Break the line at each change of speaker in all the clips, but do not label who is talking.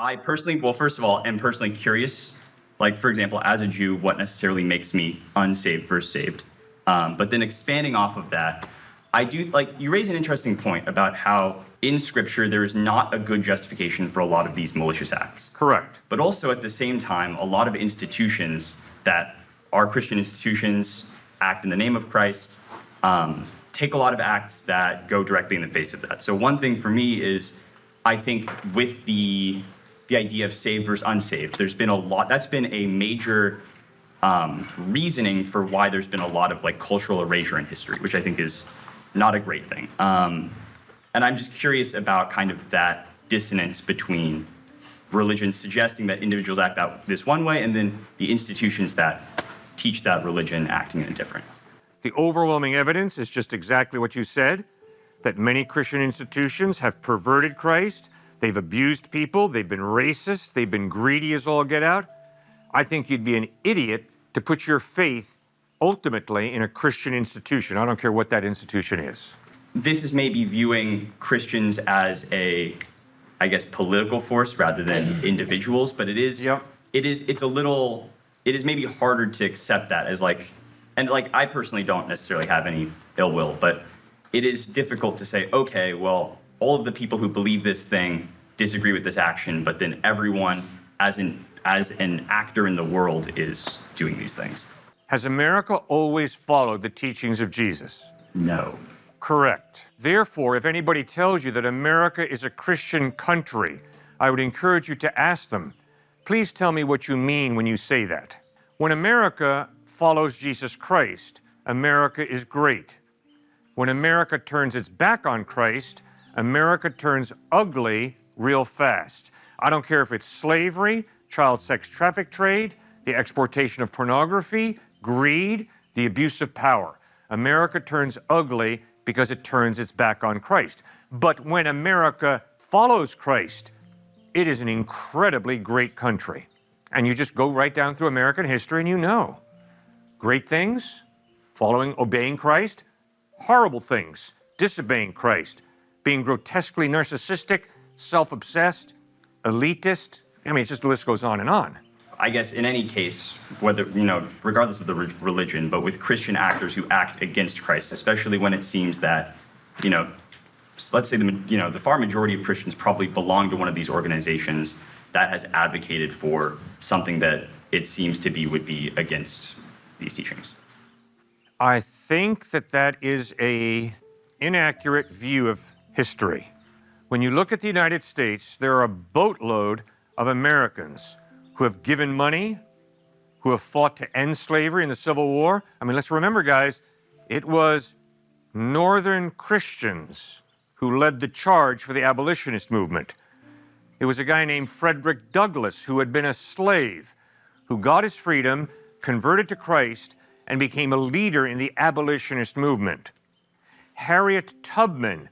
I personally, well, first of all, am personally curious. Like, for example, as a Jew, what necessarily makes me unsaved versus saved? But then expanding off of that, I do like you raise an interesting point about how in Scripture there is not a good justification for a lot of these malicious acts.
Correct.
But also at the same time, a lot of institutions that are Christian institutions act in the name of Christ, take a lot of acts that go directly in the face of that. So one thing for me is, I think with the idea of saved versus unsaved, there's been a lot, that's been a major reasoning for why there's been a lot of like cultural erasure in history, which I think is not a great thing. And I'm just curious about kind of that dissonance between religion suggesting that individuals act out this one way and then the institutions that teach that religion acting in a different.
The overwhelming evidence is just exactly what you said, that many Christian institutions have perverted Christ, they've abused people, they've been racist, they've been greedy as all get out. I think you'd be an idiot to put your faith ultimately in a Christian institution. I don't care what that institution is.
This is maybe viewing Christians as a, I guess, political force rather than individuals, but it is, it is maybe harder to accept that as like, and like I personally don't necessarily have any ill will, but it is difficult to say, okay, well, all of the people who believe this thing disagree with this action, but then everyone as an actor in the world is doing these things.
Has America always followed the teachings of Jesus?
No.
Correct. Therefore, if anybody tells you that America is a Christian country, I would encourage you to ask them, please tell me what you mean when you say that. When America follows Jesus Christ, America is great. When America turns its back on Christ, America turns ugly real fast. I don't care if it's slavery, child sex traffic trade, the exportation of pornography, greed, the abuse of power. America turns ugly because it turns its back on Christ. But when America follows Christ, it is an incredibly great country. And you just go right down through American history and you know. Great things, obeying Christ, horrible things, disobeying Christ, being grotesquely narcissistic, self-obsessed, elitist. I mean, just the list goes on and on.
I guess in any case, whether, regardless of the religion, but with Christian actors who act against Christ, especially when it seems that, let's say the far majority of Christians probably belong to one of these organizations that has advocated for something that it seems to be would be against these teachings.
I think that is an inaccurate view of history. When you look at the United States, there are a boatload of Americans who have given money, who have fought to end slavery in the Civil War. I mean, let's remember, guys, it was Northern Christians who led the charge for the abolitionist movement. It was a guy named Frederick Douglass who had been a slave, who got his freedom, converted to Christ, and became a leader in the abolitionist movement. Harriet Tubman,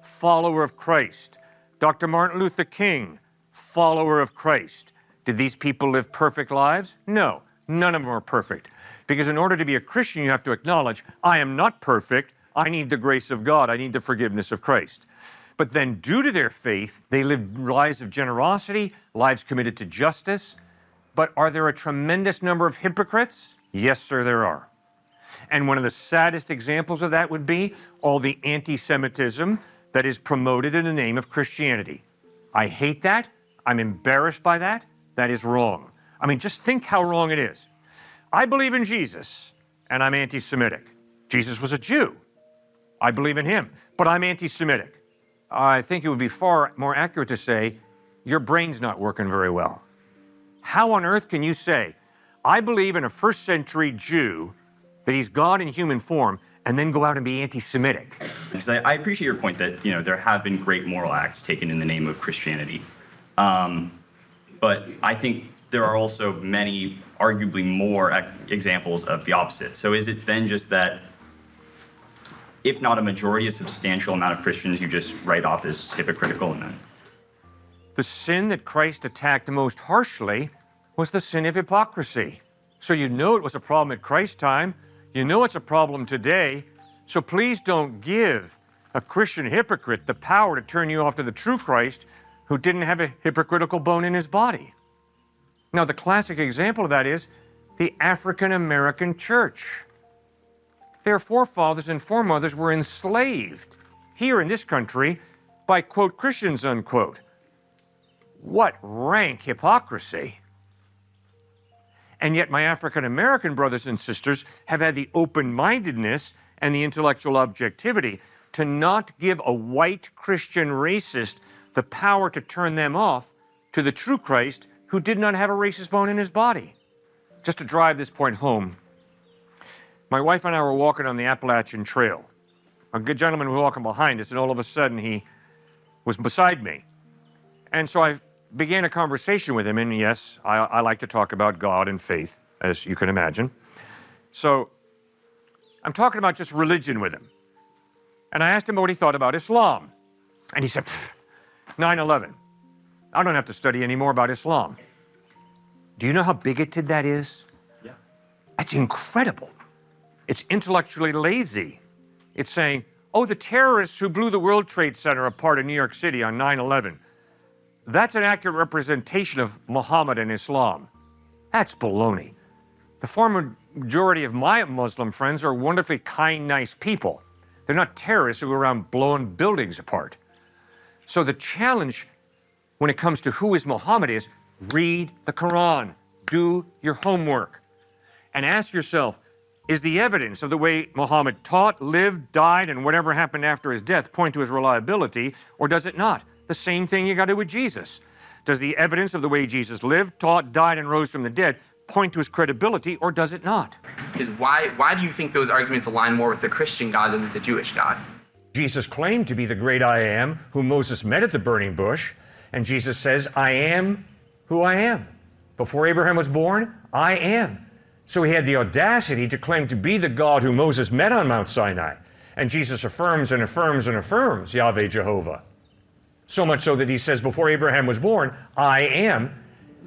follower of Christ. Dr. Martin Luther King, follower of Christ. Did these people live perfect lives? No, none of them are perfect. Because in order to be a Christian, you have to acknowledge, I am not perfect. I need the grace of God. I need the forgiveness of Christ. But then due to their faith, they lived lives of generosity, lives committed to justice. But are there a tremendous number of hypocrites? Yes, sir, there are. And one of the saddest examples of that would be all the anti-Semitism that is promoted in the name of Christianity. I hate that. I'm embarrassed by that. That is wrong. I mean, just think how wrong it is. I believe in Jesus, and I'm anti-Semitic. Jesus was a Jew. I believe in him, but I'm anti-Semitic. I think it would be far more accurate to say, your brain's not working very well. How on earth can you say, I believe in a first century Jew, that he's God in human form, and then go out and be anti-Semitic?
Because I appreciate your point that, there have been great moral acts taken in the name of Christianity. But I think there are also many, arguably more examples of the opposite. So is it then just that, if not a majority, a substantial amount of Christians you just write off as hypocritical and then?
The sin that Christ attacked most harshly was the sin of hypocrisy. So you know it was a problem at Christ's time. You know it's a problem today. So please don't give a Christian hypocrite the power to turn you off to the true Christ who didn't have a hypocritical bone in his body. Now, the classic example of that is the African American church. Their forefathers and foremothers were enslaved here in this country by, quote, Christians, unquote. What rank hypocrisy. And yet my African American brothers and sisters have had the open-mindedness and the intellectual objectivity to not give a white Christian racist the power to turn them off to the true Christ who did not have a racist bone in his body. Just to drive this point home, my wife and I were walking on the Appalachian Trail. A good gentleman was walking behind us, and all of a sudden he was beside me. And so I began a conversation with him, and yes, I like to talk about God and faith, as you can imagine. So I'm talking about just religion with him. And I asked him what he thought about Islam. And he said, 9/11. I don't have to study any more about Islam. Do you know how bigoted that is?
Yeah.
That's incredible. It's intellectually lazy. It's saying, oh, the terrorists who blew the World Trade Center apart in New York City on 9/11. That's an accurate representation of Muhammad and Islam. That's baloney. The far majority of my Muslim friends are wonderfully kind, nice people. They're not terrorists who go around blowing buildings apart. So the challenge when it comes to who is Muhammad is read the Quran, do your homework, and ask yourself, is the evidence of the way Muhammad taught, lived, died, and whatever happened after his death point to his reliability, or does it not? The same thing you got to do with Jesus. Does the evidence of the way Jesus lived, taught, died, and rose from the dead point to his credibility, or does it not?
Is why do you think those arguments align more with the Christian God than with the Jewish God?
Jesus claimed to be the great I am, whom Moses met at the burning bush, and Jesus says, I am who I am. Before Abraham was born, I am. So he had the audacity to claim to be the God who Moses met on Mount Sinai. And Jesus affirms and affirms and affirms Yahweh Jehovah. So much so that he says, before Abraham was born, I am.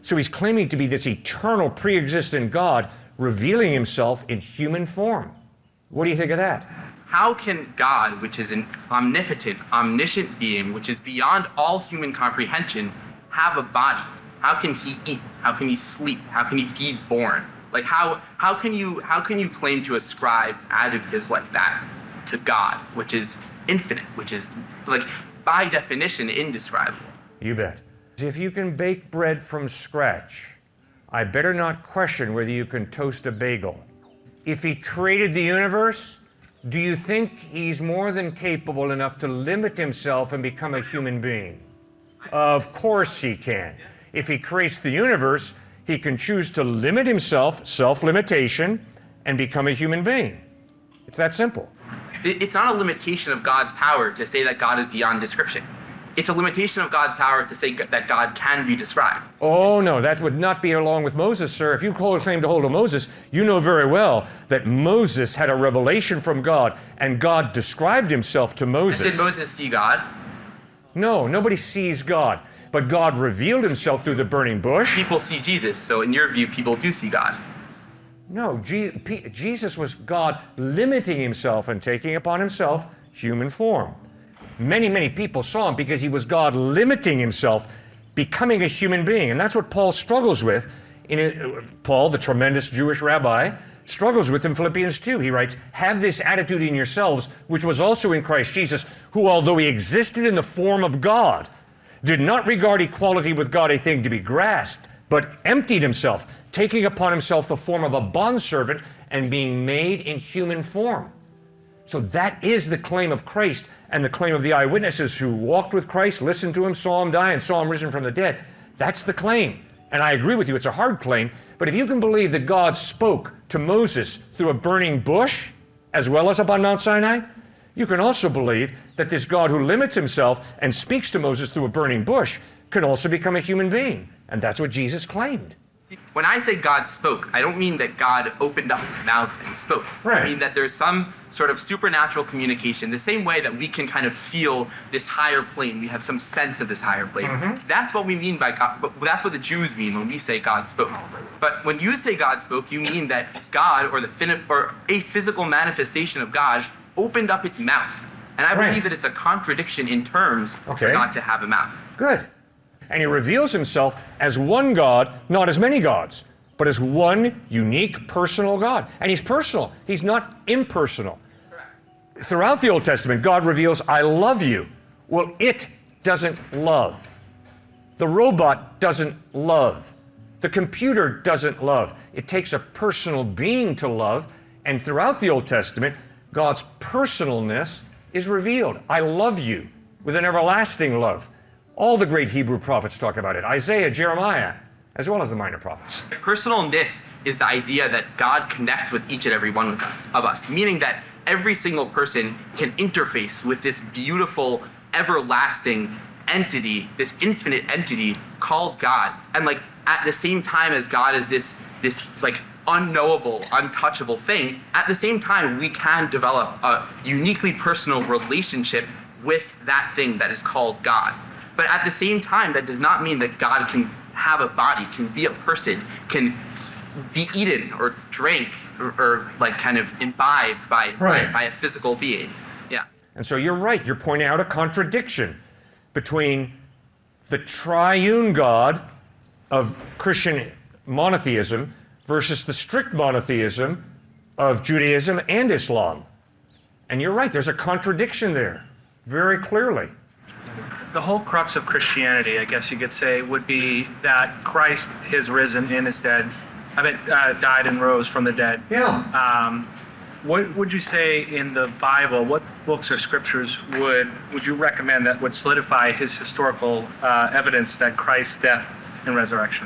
So he's claiming to be this eternal, pre-existent God, revealing himself in human form. What do you think of that?
How can God, which is an omnipotent, omniscient being, which is beyond all human comprehension, have a body? How can he eat? How can he sleep? How can he be born? Like how can you claim to ascribe adjectives like that to God, which is infinite, which is like by definition indescribable?
You bet. If you can bake bread from scratch, I better not question whether you can toast a bagel. If he created the universe, do you think he's more than capable enough to limit himself and become a human being? Of course he can. If he creates the universe, he can choose to limit himself, self-limitation, and become a human being. It's that simple.
It's not a limitation of God's power to say that God is beyond description. It's a limitation of God's power to say that God can be described.
Oh, no, that would not be along with Moses, sir. If you claim to hold to Moses, you know very well that Moses had a revelation from God, and God described himself to Moses.
Did Moses see God?
No, nobody sees God. But God revealed himself through the burning bush.
People see Jesus, so in your view, people do see God.
No, Jesus was God limiting himself and taking upon himself human form. Many, many people saw him because he was God limiting himself, becoming a human being. And that's what Paul struggles with. Paul, the tremendous Jewish rabbi, struggles with in Philippians 2. He writes, have this attitude in yourselves, which was also in Christ Jesus, who, although he existed in the form of God, did not regard equality with God a thing to be grasped, but emptied himself, taking upon himself the form of a bondservant and being made in human form. So that is the claim of Christ and the claim of the eyewitnesses who walked with Christ, listened to him, saw him die, and saw him risen from the dead. That's the claim. And I agree with you, it's a hard claim, but if you can believe that God spoke to Moses through a burning bush, as well as up on Mount Sinai, you can also believe that this God who limits himself and speaks to Moses through a burning bush can also become a human being. And that's what Jesus claimed.
When I say God spoke, I don't mean that God opened up his mouth and spoke.
Right.
I mean that there's some sort of supernatural communication, the same way that we can kind of feel this higher plane. We have some sense of this higher plane. Mm-hmm. That's what we mean by God. But that's what the Jews mean when we say God spoke. But when you say God spoke, you mean that God, or a physical manifestation of God, opened up its mouth. And I believe that it's a contradiction in terms for God to have a mouth.
Good. And he reveals himself as one God, not as many gods, but as one unique personal God. And he's personal. He's not impersonal. Throughout the Old Testament, God reveals, I love you. Well, it doesn't love. The robot doesn't love. The computer doesn't love. It takes a personal being to love. And throughout the Old Testament, God's personalness is revealed. I love you with an everlasting love. All the great Hebrew prophets talk about it. Isaiah, Jeremiah, as well as the minor prophets.
Personalness is the idea that God connects with each and every one of us, meaning that every single person can interface with this beautiful, everlasting entity, this infinite entity called God. And like at the same time as God is this like unknowable, untouchable thing, at the same time we can develop a uniquely personal relationship with that thing that is called God. But at the same time, that does not mean that God can have a body, can be a person, can be eaten or drank or like kind of imbibed by a physical being. Yeah.
And so you're right, you're pointing out a contradiction between the triune God of Christian monotheism versus the strict monotheism of Judaism and Islam. And you're right, there's a contradiction there, very clearly.
The whole crux of Christianity, I guess you could say, would be that Christ is risen and is dead. Died and rose from the dead.
Yeah.
What would you say in the Bible, what books or scriptures would you recommend that would solidify his historical evidence that Christ's death and resurrection?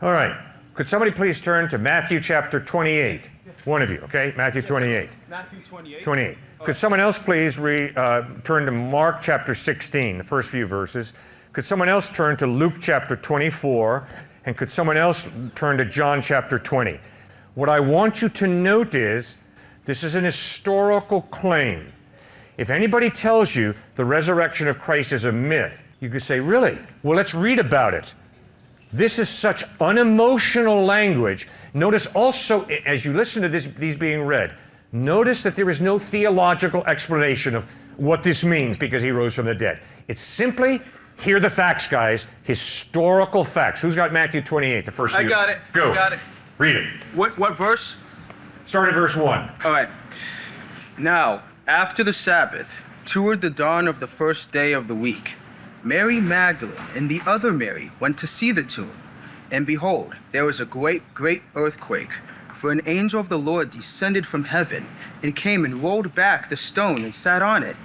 All right. Could somebody please turn to Matthew chapter 28? One of you, okay? Matthew 28.
Matthew 28?
28. Could someone else please turn to Mark chapter 16, the first few verses? Could someone else turn to Luke chapter 24? And could someone else turn to John chapter 20? What I want you to note is, this is an historical claim. If anybody tells you the resurrection of Christ is a myth, you could say, really? Well, let's read about it. This is such unemotional language. Notice also, as you listen to these being read, notice that there is no theological explanation of what this means because he rose from the dead. It's simply, here are the facts, guys, historical facts. Who's got Matthew 28, the first few?
I got it.
Go.
I got it.
Read it.
What verse?
Start at verse 1.
All right. Now, after the Sabbath, toward the dawn of the first day of the week, Mary Magdalene and the other Mary went to see the tomb. And behold, there was a great earthquake, for an angel of the Lord descended from heaven and came and rolled back the stone and sat on it.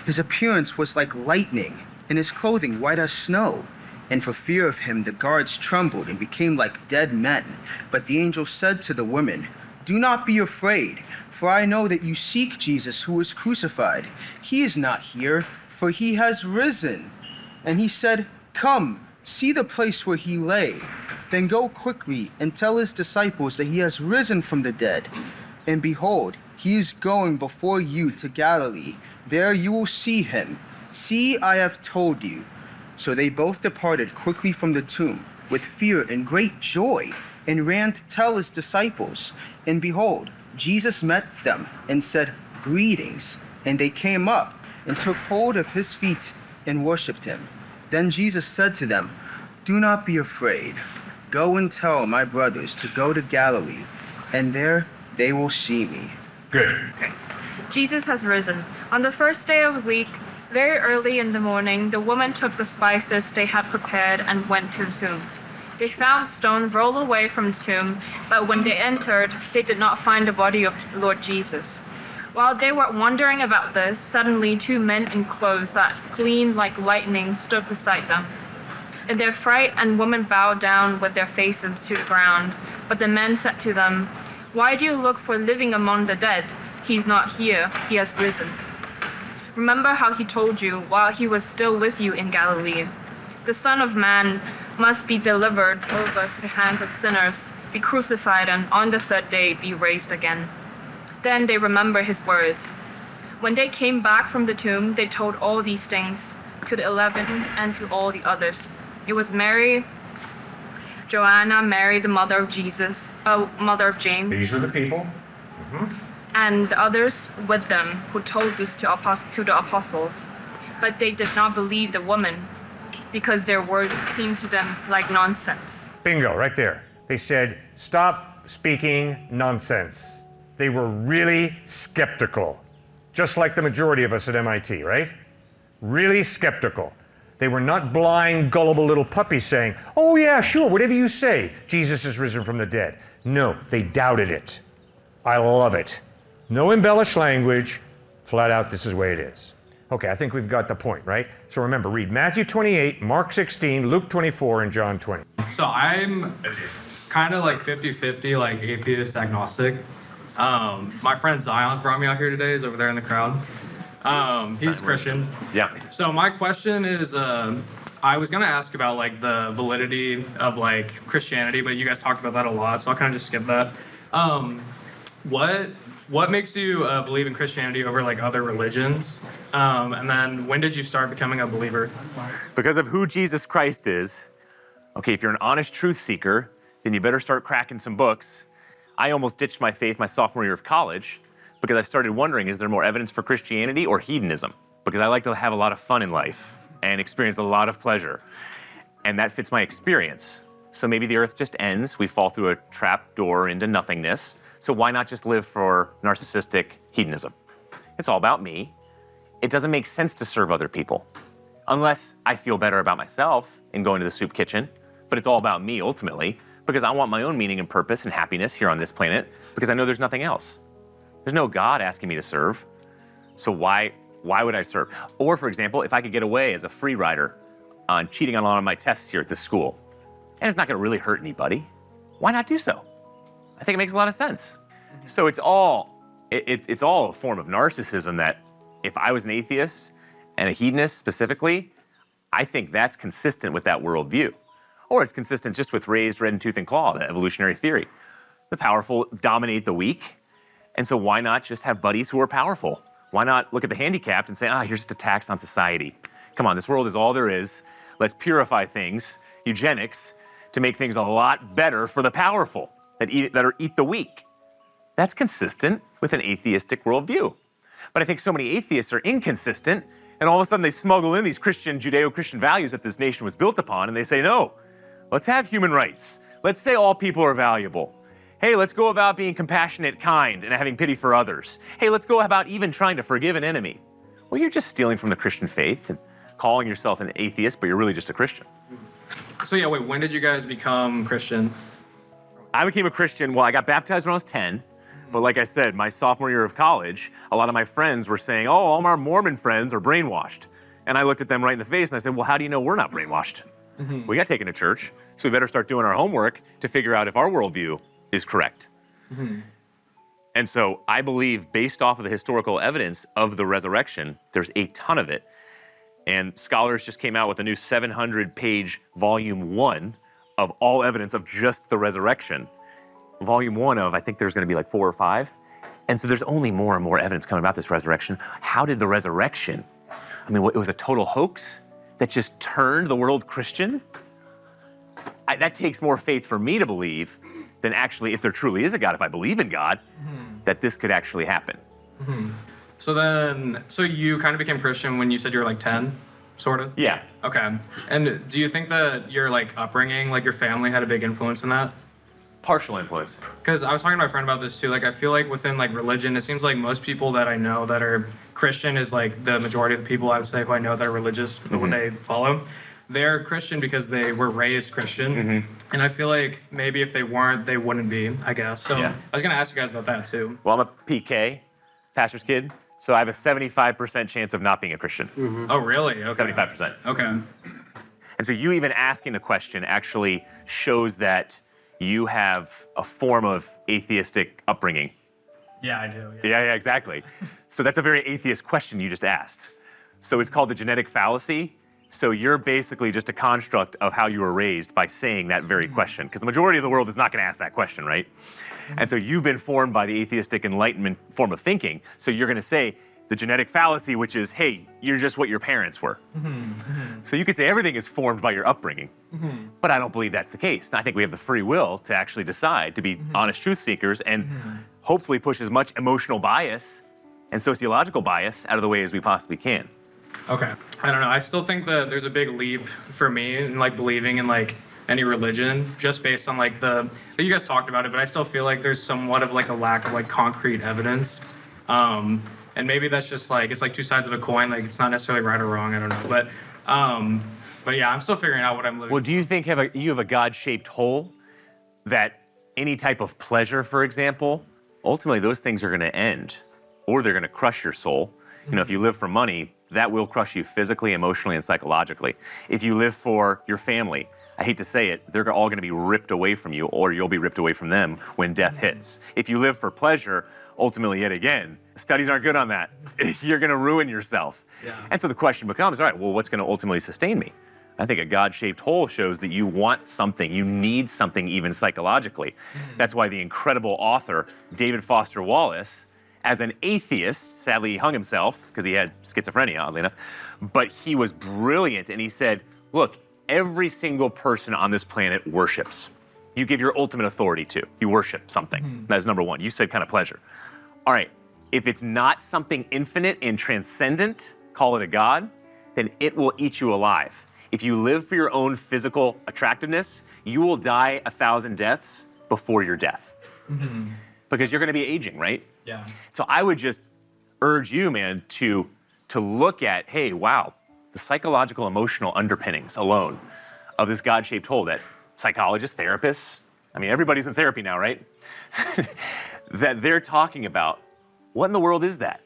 His appearance was like lightning, and his clothing white as snow. And for fear of him, the guards trembled and became like dead men. But the angel said to the women, "Do not be afraid, for I know that you seek Jesus who was crucified. He is not here, for he has risen." And he said, "Come, see the place where he lay. Then go quickly and tell his disciples that he has risen from the dead. And behold, he is going before you to Galilee. There you will see him. See, I have told you." So they both departed quickly from the tomb with fear and great joy, and ran to tell his disciples. And behold, Jesus met them and said, "Greetings." And they came up and took hold of his feet and worshipped him. Then Jesus said to them, "Do not be afraid. Go and tell my brothers to go to Galilee, and there they will see me."
Good.
Jesus has risen. On the first day of the week, very early in the morning, the woman took the spices they had prepared and went to the tomb. They found the stone rolled away from the tomb, but when they entered, they did not find the body of the Lord Jesus. While they were wondering about this, suddenly 2 men in clothes that gleamed like lightning stood beside them. In their fright, the women bowed down with their faces to the ground. But the men said to them, "Why do you look for living among the dead? He's not here, he has risen. Remember how he told you while he was still with you in Galilee. The Son of Man must be delivered over to the hands of sinners, be crucified, and on the third day be raised again." Then they remembered his words. When they came back from the tomb, they told all these things to the 11 and to all the others. It was Mary, Joanna, Mary, the mother of Jesus, mother of James,
These were the people.
and the others with them who told this to the apostles. But they did not believe the woman because their words seemed to them like nonsense.
Bingo, right there. They said, stop speaking nonsense. They were really skeptical, just like the majority of us at MIT, right? Really skeptical. They were not blind, gullible little puppies saying, oh yeah, sure, whatever you say, Jesus is risen from the dead. No, they doubted it. I love it. No embellished language, flat out, this is the way it is. Okay, I think we've got the point, right? So remember, read Matthew 28, Mark 16, Luke 24, and John 20.
So I'm kind of like 50-50, like atheist agnostic. My friend Zion's brought me out here today. He's over there in the crowd. He's Christian.
Yeah.
So my question is, I was gonna ask about like the validity of like Christianity, but you guys talked about that a lot, so I'll kind of just skip that. What makes you believe in Christianity over like other religions? And then when did you start becoming a believer?
Because of who Jesus Christ is. Okay, if you're an honest truth seeker, then you better start cracking some books. I almost ditched my faith my sophomore year of college because I started wondering, is there more evidence for Christianity or hedonism? Because I like to have a lot of fun in life and experience a lot of pleasure. And that fits my experience. So maybe the earth just ends, we fall through a trap door into nothingness. So why not just live for narcissistic hedonism? It's all about me. It doesn't make sense to serve other people unless I feel better about myself in going to the soup kitchen. But it's all about me ultimately because I want my own meaning and purpose and happiness here on this planet because I know there's nothing else. There's no God asking me to serve. So why would I serve? Or for example, if I could get away as a free rider on cheating on a lot of my tests here at this school, and it's not going to really hurt anybody, why not do so? I think it makes a lot of sense. So it's all a form of narcissism that if I was an atheist and a hedonist specifically, I think that's consistent with that worldview. Or it's consistent just with raised red and tooth and claw, the evolutionary theory. The powerful dominate the weak. And so why not just have buddies who are powerful? Why not look at the handicapped and say, here's just a tax on society. Come on, this world is all there is. Let's purify things, eugenics, to make things a lot better for the powerful that eat the weak. That's consistent with an atheistic worldview. But I think so many atheists are inconsistent, and all of a sudden they smuggle in these Christian, Judeo-Christian values that this nation was built upon, and they say, no, let's have human rights. Let's say all people are valuable. Hey, let's go about being compassionate, kind, and having pity for others. Hey, let's go about even trying to forgive an enemy. Well, you're just stealing from the Christian faith and calling yourself an atheist, but you're really just a Christian.
So yeah, wait, when did you guys become Christian?
I became a Christian, well, I got baptized when I was 10. But like I said, my sophomore year of college, a lot of my friends were saying, all our Mormon friends are brainwashed. And I looked at them right in the face and I said, well, how do you know we're not brainwashed? Mm-hmm. We got taken to church, so we better start doing our homework to figure out if our worldview is correct. Mm-hmm. And so I believe, based off of the historical evidence of the resurrection, there's a ton of it. And scholars just came out with a new 700-page volume 1 of all evidence of just the resurrection. Volume 1 of, I think there's going to be like 4 or 5. And so there's only more and more evidence coming about this resurrection. How did the resurrection, it was a total hoax that just turned the world Christian? That takes more faith for me to believe than actually, if there truly is a God, if I believe in God, that this could actually happen.
Mm-hmm. So you kind of became Christian when you said you were like 10, sort of?
Yeah.
Okay. And do you think that your like upbringing, like your family had a big influence in that?
Partial influence.
Because I was talking to my friend about this too. Like, I feel like within like religion, it seems like most people that I know that are Christian is like the majority of the people I would say who I know that are religious, what they follow. They're Christian because they were raised Christian. Mm-hmm. And I feel like maybe if they weren't, they wouldn't be, I guess. So yeah. I was going to ask you guys about that too.
Well, I'm a PK, pastor's kid. So I have a 75% chance of not being a Christian.
Mm-hmm. Oh, really? Okay.
75%.
Okay.
And so you even asking the question actually shows that you have a form of atheistic upbringing.
Yeah, I do.
Yeah, exactly. So that's a very atheist question you just asked. So it's called the genetic fallacy. So you're basically just a construct of how you were raised by saying that very question. Because the majority of the world is not going to ask that question, right? And so you've been formed by the atheistic enlightenment form of thinking. So you're going to say the genetic fallacy, which is, hey, you're just what your parents were. So you could say everything is formed by your upbringing. But I don't believe that's the case. I think we have the free will to actually decide to be honest truth seekers and hopefully push as much emotional bias and sociological bias out of the way as we possibly can.
Okay. I don't know. I still think that there's a big leap for me in like believing in like any religion just based on like you guys talked about it, but I still feel like there's somewhat of like a lack of like concrete evidence. And maybe that's just like it's like two sides of a coin, like it's not necessarily right or wrong, I don't know. But yeah, I'm still figuring out what I'm living.
Well, do you think you have a God-shaped hole that any type of pleasure, for example, ultimately those things are going to end or they're going to crush your soul. You know, if you live for money, that will crush you physically, emotionally, and psychologically. If you live for your family, I hate to say it, they're all going to be ripped away from you or you'll be ripped away from them when death hits. If you live for pleasure, ultimately, yet again, studies aren't good on that. You're going to ruin yourself.
Yeah.
And so the question becomes, all right, well, what's going to ultimately sustain me? I think a God-shaped hole shows that you want something, you need something even psychologically. That's why the incredible author, David Foster Wallace, as an atheist, sadly he hung himself because he had schizophrenia, oddly enough, but he was brilliant and he said, look, every single person on this planet worships. You give your ultimate authority to. You worship something. That is number one. You said kind of pleasure. All right, if it's not something infinite and transcendent, call it a god, then it will eat you alive. If you live for your own physical attractiveness, you will die 1,000 deaths before your death. Because you're going to be aging, right?
Yeah.
So I would just urge you, man, to look at, hey, wow, the psychological, emotional underpinnings alone of this God-shaped hole that psychologists, therapists, I mean, everybody's in therapy now, right? That they're talking about. What in the world is that?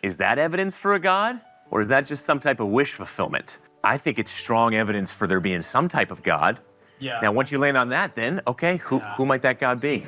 Is that evidence for a God? Or is that just some type of wish fulfillment? I think it's strong evidence for there being some type of God.
Yeah.
Now, once you land on that, then, okay, who might that God be?